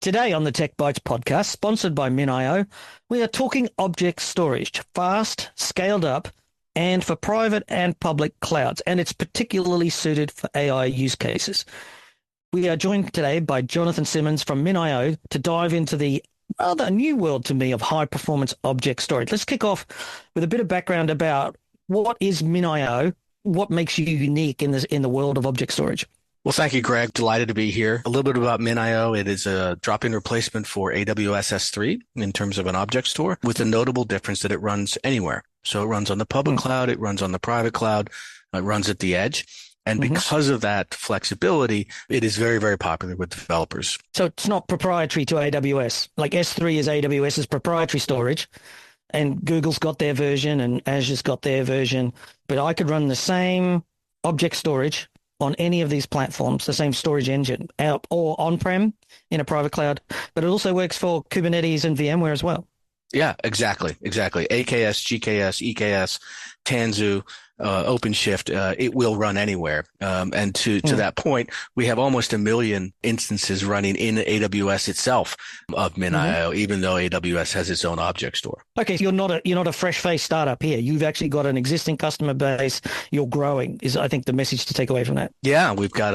Today on the Tech Bytes podcast, sponsored by MinIO, we are talking object storage, fast, scaled up, and for private and public clouds, and it's particularly suited for AI use cases. We are joined today by Jonathan Simmons from MinIO to dive into the rather new world to me of high-performance object storage. Let's kick off with a bit of background about what is MinIO, what makes you unique in the world of object storage. Well, thank you, Greg. Delighted to be here. A little bit about MinIO. It is a drop-in replacement for AWS S3 in terms of an object store, with the notable difference that it runs anywhere. So it runs on the public cloud, it runs on the private cloud, it runs at the edge. And because of that flexibility, it is very, very popular with developers. So it's not proprietary to AWS. Like S3 is AWS's proprietary storage, and Google's got their version and Azure's got their version. But I could run the same object storage on any of these platforms, the same storage engine, or on-prem in a private cloud, but it also works for Kubernetes and VMware as well. Yeah, exactly. AKS, GKS, EKS, Tanzu, OpenShift, it will run anywhere. And to that point, we have almost 1 million instances running in AWS itself of MinIO, even though AWS has its own object store. Okay, so you're not a fresh-faced startup here. You've actually got an existing customer base. You're growing, is I think the message to take away from that. Yeah, we've got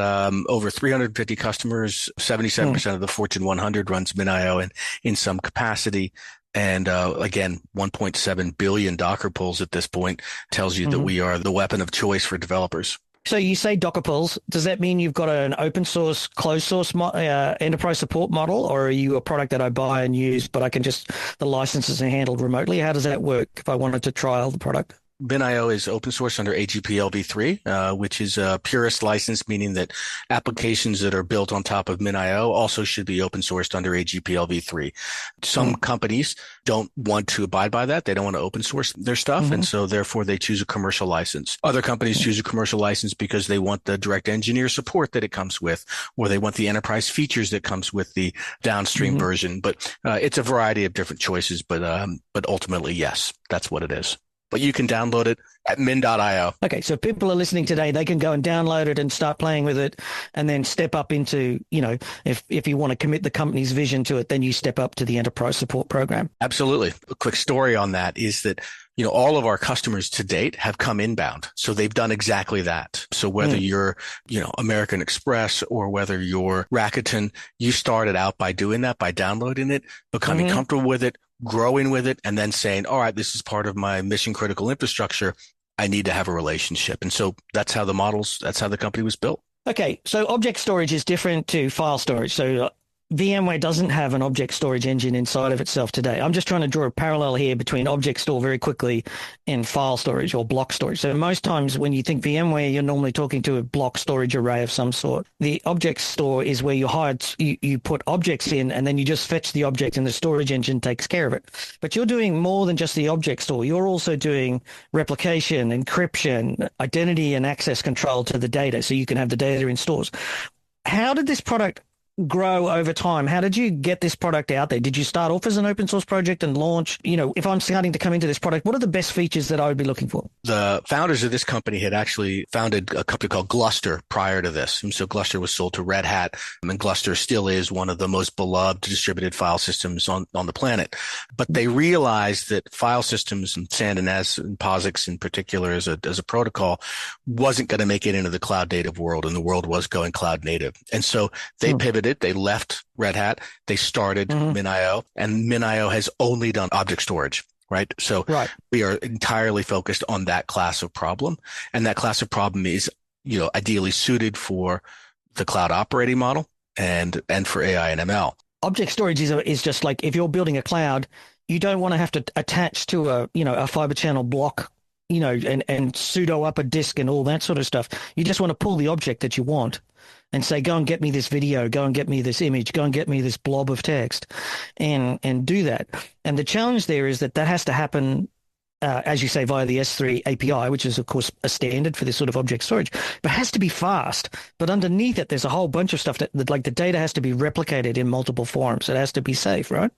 over 350 customers. 77% of the Fortune 100 runs MinIO in some capacity. And again, 1.7 billion Docker pulls at this point tells you that we are the weapon of choice for developers. So you say Docker pulls. Does that mean you've got an open source, closed source enterprise support model, or are you a product that I buy and use, but the licenses are handled remotely? How does that work if I wanted to trial the product? MinIO is open source under AGPL v3, which is a purist license, meaning that applications that are built on top of MinIO also should be open sourced under AGPL v3. Some companies don't want to abide by that. They don't want to open source their stuff. And so therefore they choose a commercial license. Other companies choose a commercial license because they want the direct engineer support that it comes with, or they want the enterprise features that comes with the downstream version. But it's a variety of different choices. But ultimately, yes, that's what it is. But you can download it at min.io. Okay, so if people are listening today, they can go and download it and start playing with it and then step up into, if you want to commit the company's vision to it, then you step up to the enterprise support program. Absolutely. A quick story on that is that, all of our customers to date have come inbound. So they've done exactly that. So whether you're, American Express or whether you're Rakuten, you started out by doing that, by downloading it, becoming comfortable with it, growing with it, and then saying, all right, this is part of my mission critical infrastructure. I need to have a relationship. And so that's how the company was built. Okay. So object storage is different to file storage. So VMware doesn't have an object storage engine inside of itself today. I'm just trying to draw a parallel here between object store very quickly and file storage or block storage. So most times when you think VMware, you're normally talking to a block storage array of some sort. The object store is where you put objects in and then you just fetch the object and the storage engine takes care of it. But you're doing more than just the object store. You're also doing replication, encryption, identity and access control to the data so you can have the data in stores. How did this product grow over time? How did you get this product out there? Did you start off as an open source project and launch? If I'm starting to come into this product, what are the best features that I would be looking for? The founders of this company had actually founded a company called Gluster prior to this. And so Gluster was sold to Red Hat, and Gluster still is one of the most beloved distributed file systems on the planet. But they realized that file systems and SAN and NAS and POSIX in particular as a protocol wasn't going to make it into the cloud native world, and the world was going cloud native. And so they pivoted. They left Red Hat. They started MinIO, and MinIO has only done object storage, right? So we are entirely focused on that class of problem. And that class of problem is, ideally suited for the cloud operating model and for AI and ML. Object storage is just like if you're building a cloud, you don't want to have to attach to a fiber channel block, and sudo up a disk and all that sort of stuff. You just want to pull the object that you want and say, go and get me this video, go and get me this image, go and get me this blob of text, and do that. And the challenge there is that has to happen, as you say, via the S3 API, which is, of course, a standard for this sort of object storage, but has to be fast. But underneath it, there's a whole bunch of stuff that like the data has to be replicated in multiple forms. It has to be safe, right?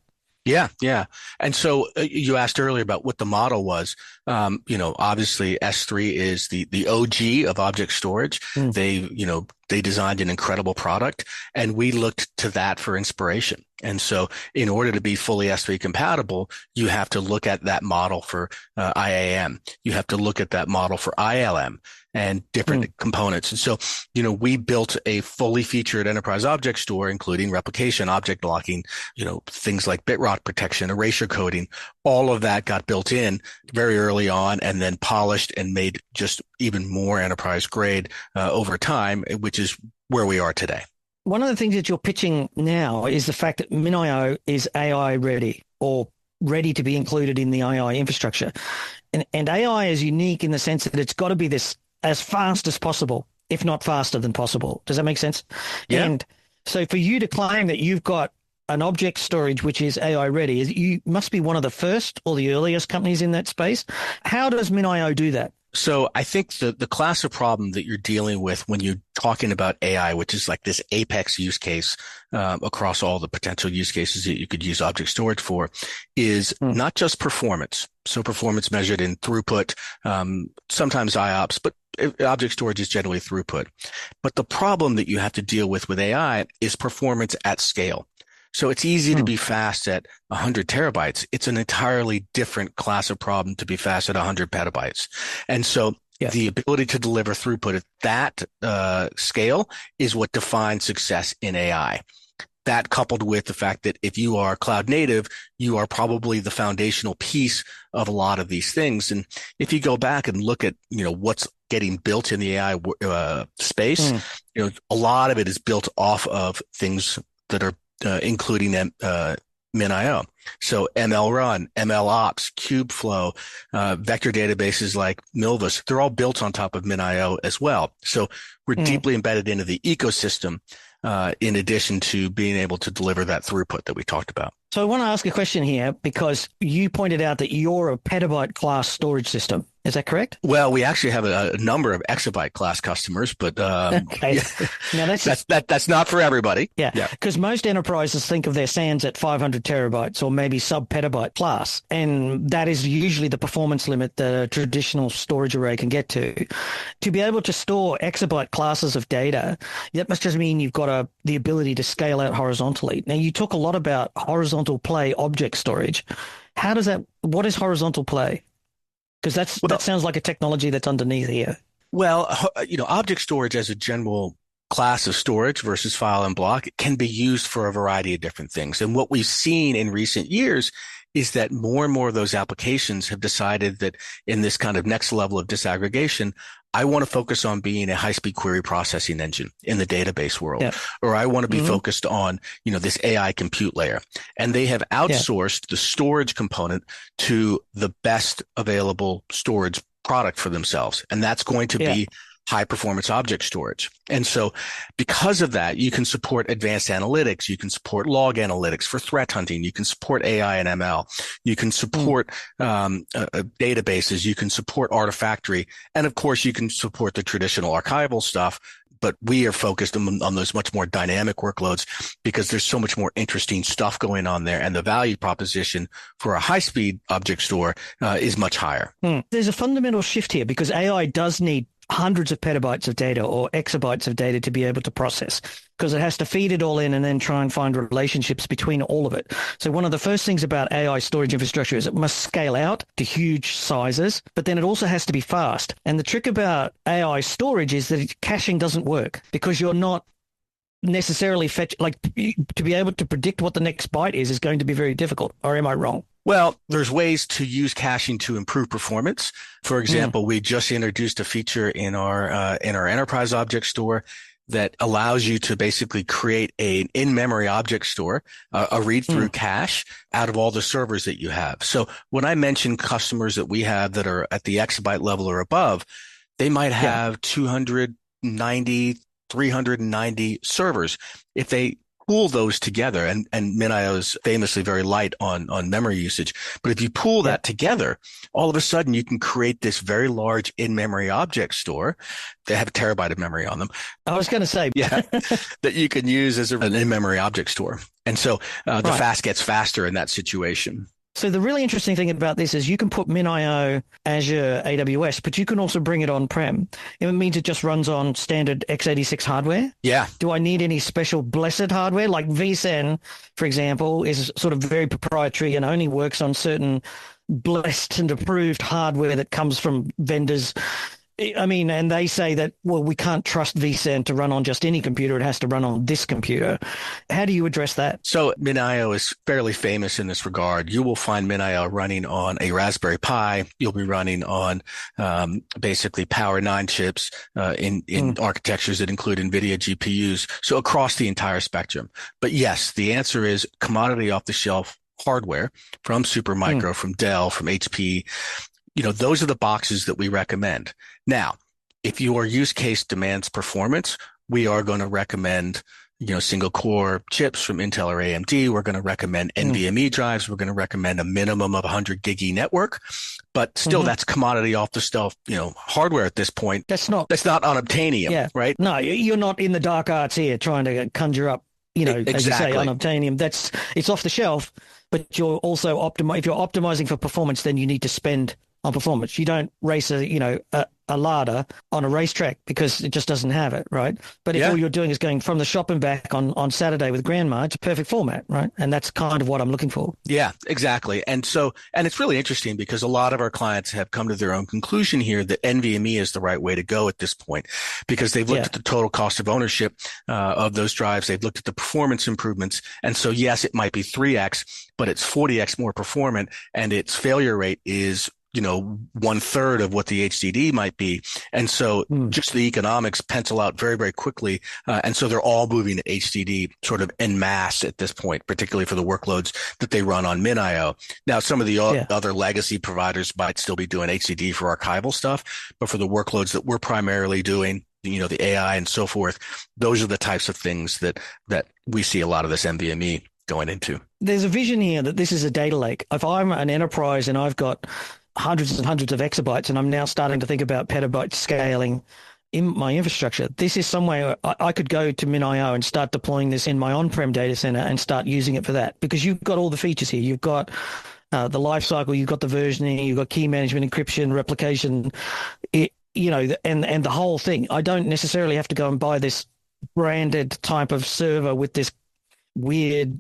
Yeah. And so you asked earlier about what the model was. Obviously S3 is the OG of object storage. Mm. They designed an incredible product, and we looked to that for inspiration. And so in order to be fully S3 compatible, you have to look at that model for IAM. You have to look at that model for ILM and different components. And so, we built a fully featured enterprise object store, including replication, object blocking, things like bit rot protection, erasure coding. All of that got built in very early on and then polished and made just even more enterprise grade over time, which is where we are today. One of the things that you're pitching now is the fact that MinIO is AI ready or ready to be included in the AI infrastructure. And AI is unique in the sense that it's got to be this as fast as possible, if not faster than possible. Does that make sense? Yeah. And so for you to claim that you've got an object storage which is AI ready, you must be one of the first or the earliest companies in that space. How does MinIO do that? So I think the class of problem that you're dealing with when you're talking about AI, which is like this apex use case across all the potential use cases that you could use object storage for, is not just performance. So performance measured in throughput, sometimes IOPS, but object storage is generally throughput. But the problem that you have to deal with AI is performance at scale. So it's easy to be fast at 100 terabytes. It's an entirely different class of problem to be fast at 100 petabytes. And so the ability to deliver throughput at that scale is what defines success in AI. That coupled with the fact that if you are cloud native, you are probably the foundational piece of a lot of these things. And if you go back and look at, what's getting built in the AI space, a lot of it is built off of things that are including MinIO. So ML Run, ML Ops, Kubeflow, vector databases like Milvus, they're all built on top of MinIO as well. So we're deeply embedded into the ecosystem in addition to being able to deliver that throughput that we talked about. So I want to ask a question here because you pointed out that you're a petabyte class storage system. Is that correct? Well, we actually have a number of exabyte class customers, but okay. Now that's not for everybody. Yeah, because most enterprises think of their SANs at 500 terabytes or maybe sub-petabyte class, and that is usually the performance limit that a traditional storage array can get to. To be able to store exabyte classes of data, that must just mean you've got the ability to scale out horizontally. Now, you talk a lot about horizontal play object storage. What is horizontal play? Because that sounds like a technology that's underneath here. Well, object storage as a general class of storage versus file and block can be used for a variety of different things. And what we've seen in recent years is that more and more of those applications have decided that in this kind of next level of disaggregation, I want to focus on being a high-speed query processing engine in the database world, or I want to be focused on, this AI compute layer. And they have outsourced the storage component to the best available storage product for themselves. And that's going to be high performance object storage. And so because of that, you can support advanced analytics. You can support log analytics for threat hunting. You can support AI and ML. You can support databases. You can support Artifactory. And of course, you can support the traditional archival stuff. But we are focused on those much more dynamic workloads because there's so much more interesting stuff going on there. And the value proposition for a high-speed object store is much higher. There's a fundamental shift here because AI does need hundreds of petabytes of data or exabytes of data to be able to process because it has to feed it all in and then try and find relationships between all of it. So one of the first things about AI storage infrastructure is it must scale out to huge sizes, but then it also has to be fast. And the trick about AI storage is that caching doesn't work because you're not necessarily to be able to predict what the next byte is going to be very difficult. Or am I wrong? Well, there's ways to use caching to improve performance. For example, we just introduced a feature in our enterprise object store that allows you to basically create an in-memory object store, a read-through cache out of all the servers that you have. So when I mention customers that we have that are at the exabyte level or above, they might have 290, 390 servers. If they pool those together, and MinIO is famously very light on memory usage, but if you pool that together, all of a sudden you can create this very large in-memory object store. They have a terabyte of memory on them. I was going to say. That you can use as an in-memory object store. And so the fast gets faster in that situation. So the really interesting thing about this is you can put MinIO, Azure, AWS, but you can also bring it on-prem. It means it just runs on standard x86 hardware. Yeah. Do I need any special blessed hardware? Like vSAN, for example, is sort of very proprietary and only works on certain blessed and approved hardware that comes from vendors. I mean, and they say that, well, we can't trust vSAN to run on just any computer. It has to run on this computer. How do you address that? So MinIO is fairly famous in this regard. You will find MinIO running on a Raspberry Pi. You'll be running on basically Power 9 chips in architectures that include NVIDIA GPUs. So across the entire spectrum. But yes, the answer is commodity off the shelf hardware from Supermicro, from Dell, from HP. Those are the boxes that we recommend. Now, if your use case demands performance, we are going to recommend, single core chips from Intel or AMD. We're going to recommend NVMe drives. We're going to recommend a minimum of 100 gig network, but still that's commodity off the shelf, hardware at this point. That's not unobtainium, right? No, you're not in the dark arts here trying to conjure up, exactly. As you say, unobtainium. It's off the shelf, but you're also if you're optimizing for performance, then you need to spend on performance. You don't race a Lada on a racetrack because it just doesn't have it, right? But if all you're doing is going from the shop and back on Saturday with grandma, it's a perfect format, right? And that's kind of what I'm looking for. Yeah, exactly. And it's really interesting because a lot of our clients have come to their own conclusion here that NVMe is the right way to go at this point because they've looked at the total cost of ownership of those drives. They've looked at the performance improvements. And so, yes, it might be 3x, but it's 40x more performant and its failure rate is 1/3 of what the HDD might be. And so just the economics pencil out very, very quickly. And so they're all moving to HDD sort of en masse at this point, particularly for the workloads that they run on MinIO. Now, some of the other legacy providers might still be doing HDD for archival stuff, but for the workloads that we're primarily doing, the AI and so forth, those are the types of things that we see a lot of this NVMe going into. There's a vision here that this is a data lake. If I'm an enterprise and I've got hundreds and hundreds of exabytes, and I'm now starting to think about petabyte scaling in my infrastructure. This is somewhere I could go to MinIO and start deploying this in my on-prem data center and start using it for that because you've got all the features here. You've got the life cycle, you've got the versioning, you've got key management, encryption, replication, and the whole thing. I don't necessarily have to go and buy this branded type of server with this weird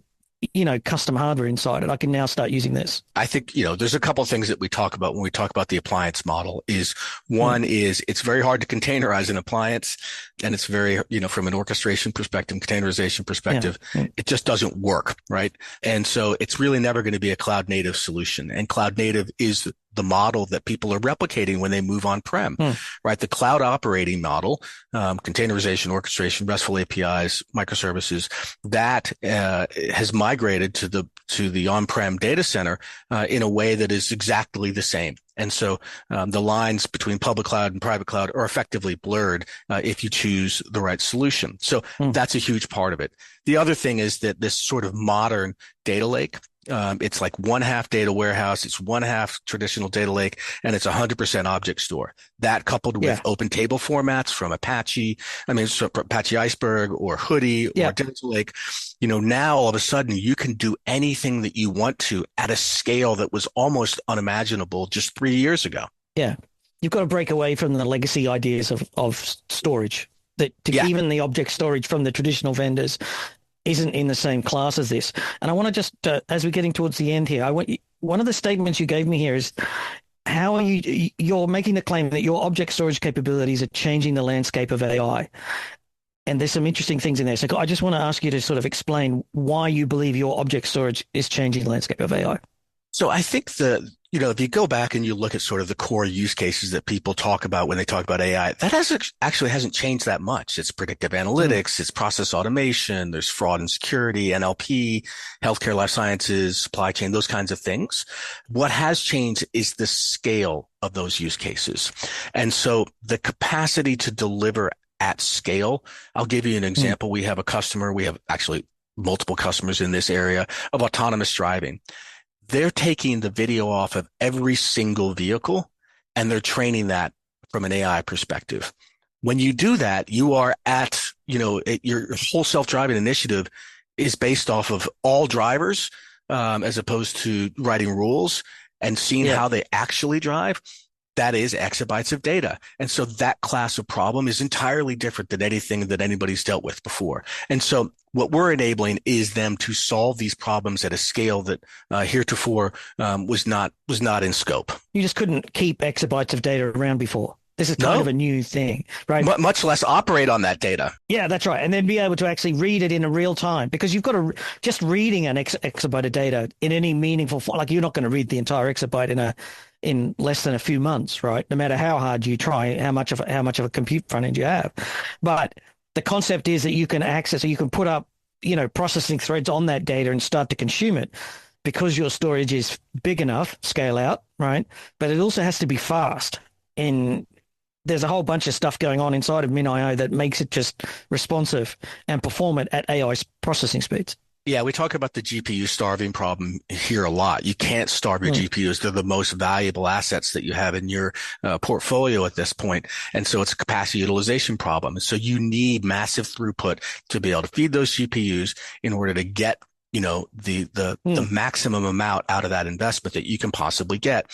custom hardware inside it. I can now start using this. I think, there's a couple of things that we talk about when we talk about the appliance model is one is it's very hard to containerize an appliance and it's very, from an orchestration perspective, containerization perspective, it just doesn't work. Right. And so it's really never going to be a cloud native solution, and cloud native is the model that people are replicating when they move on-prem, right? The cloud operating model, containerization, orchestration, RESTful APIs, microservices, that has migrated to the on-prem data center in a way that is exactly the same. And so the lines between public cloud and private cloud are effectively blurred if you choose the right solution. So that's a huge part of it. The other thing is that this sort of modern data lake, it's like 1/2 data warehouse, it's 1/2 traditional data lake, and it's 100% object store. That coupled with open table formats from Apache Iceberg or Hoodie or Delta Lake, now all of a sudden you can do anything that you want to at a scale that was almost unimaginable just 3 years ago. Yeah. You've got to break away from the legacy ideas of storage, even the object storage from the traditional vendors isn't in the same class as this. And I want to just, as we're getting towards the end here, one of the statements you gave me here is how are you're making the claim that your object storage capabilities are changing the landscape of AI. And there's some interesting things in there. So I just want to ask you to sort of explain why you believe your object storage is changing the landscape of AI. So I think if you go back and you look at sort of the core use cases that people talk about when they talk about AI, that hasn't changed that much. It's predictive analytics, it's process automation, there's fraud and security, NLP, healthcare, life sciences, supply chain, those kinds of things. What has changed is the scale of those use cases. And so the capacity to deliver at scale. I'll give you an example. We have a customer, we have actually multiple customers in this area of autonomous driving. They're taking the video off of every single vehicle and they're training that from an AI perspective. When you do that, you are your whole self-driving initiative is based off of all drivers as opposed to writing rules and seeing Yeah. how they actually drive, that is exabytes of data. And so that class of problem is entirely different than anything that anybody's dealt with before. And so what we're enabling is them to solve these problems at a scale that heretofore was not in scope. You just couldn't keep exabytes of data around before. This is kind of No, a new thing, right? much less operate on that data. Yeah, that's right. And then be able to actually read it in a real time, because you've got to just reading an exabyte of data in any meaningful form. Like, you're not going to read the entire exabyte in less than a few months, right? No matter how hard you try, how much of a compute front end you have. But the concept is that you can access, or you can put up, processing threads on that data and start to consume it, because your storage is big enough, scale out, right? But it also has to be fast. And there's a whole bunch of stuff going on inside of MinIO that makes it just responsive and performant at AI processing speeds. Yeah, we talk about the GPU starving problem here a lot. You can't starve your GPUs. They're the most valuable assets that you have in your portfolio at this point. And so it's a capacity utilization problem. And so you need massive throughput to be able to feed those GPUs in order to get the maximum amount out of that investment that you can possibly get.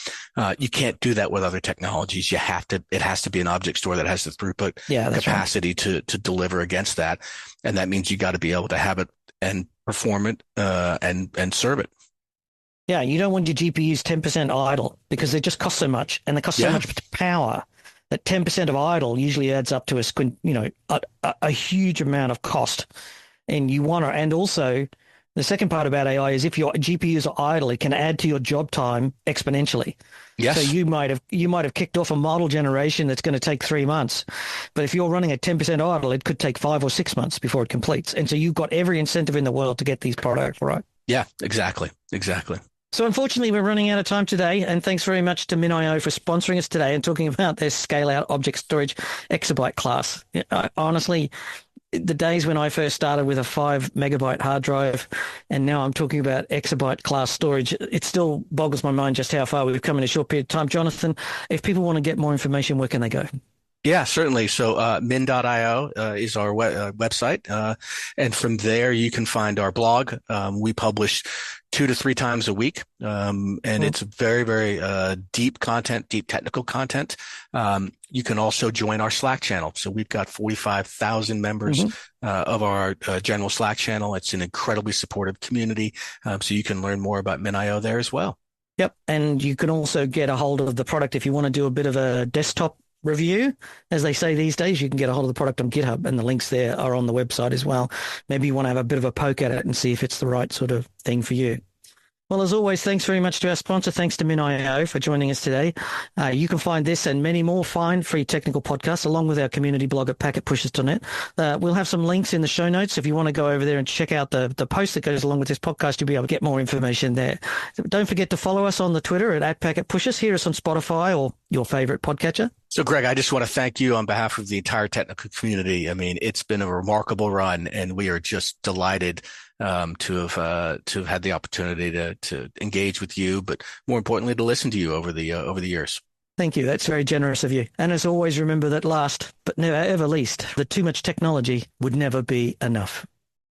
You can't do that with other technologies. It has to be an object store that has the throughput capacity to deliver against that. And that means you got to be able to have it and perform it, and serve it. Yeah. You don't want your GPUs 10% idle, because they just cost so much, and they cost so much power that 10% of idle usually adds up to a huge amount of cost. And and also, the second part about AI is, if your GPUs are idle, it can add to your job time exponentially. Yes. So you might have kicked off a model generation that's going to take 3 months, but if you're running at 10% idle, it could take 5 or 6 months before it completes. And so you've got every incentive in the world to get these products right. Yeah, exactly. So unfortunately, we're running out of time today, and thanks very much to MinIO for sponsoring us today and talking about their scale-out object storage exabyte class. Honestly, the days when I first started with a 5 megabyte hard drive, and now I'm talking about exabyte class storage, it still boggles my mind just how far we've come in a short period of time. Jonathan, if people want to get more information, where can they go? Yeah, certainly. So min.io is our website. And from there, you can find our blog. We publish 2 to 3 times a week. And it's very, very deep content, deep technical content. You can also join our Slack channel. So we've got 45,000 members of our general Slack channel. It's an incredibly supportive community. So you can learn more about MinIO there as well. Yep. And you can also get a hold of the product if you want to do a bit of a desktop review, as they say these days. You can get a hold of the product on GitHub, and the links there are on the website as well. Maybe you want to have a bit of a poke at it and see if it's the right sort of thing for you. Well, as always, thanks very much to our sponsor. Thanks to MinIO for joining us today. You can find this and many more fine free technical podcasts along with our community blog at packetpushers.net. We'll have some links in the show notes. If you want to go over there and check out the post that goes along with this podcast, you'll be able to get more information there. Don't forget to follow us on the Twitter at @packetpushers. Hear us on Spotify or your favorite podcatcher. So, Greg, I just want to thank you on behalf of the entire technical community. I mean, it's been a remarkable run, and we are just delighted to have had the opportunity to engage with you, but more importantly, to listen to you over the years. Thank you. That's very generous of you. And as always, remember that last but never ever least, that too much technology would never be enough.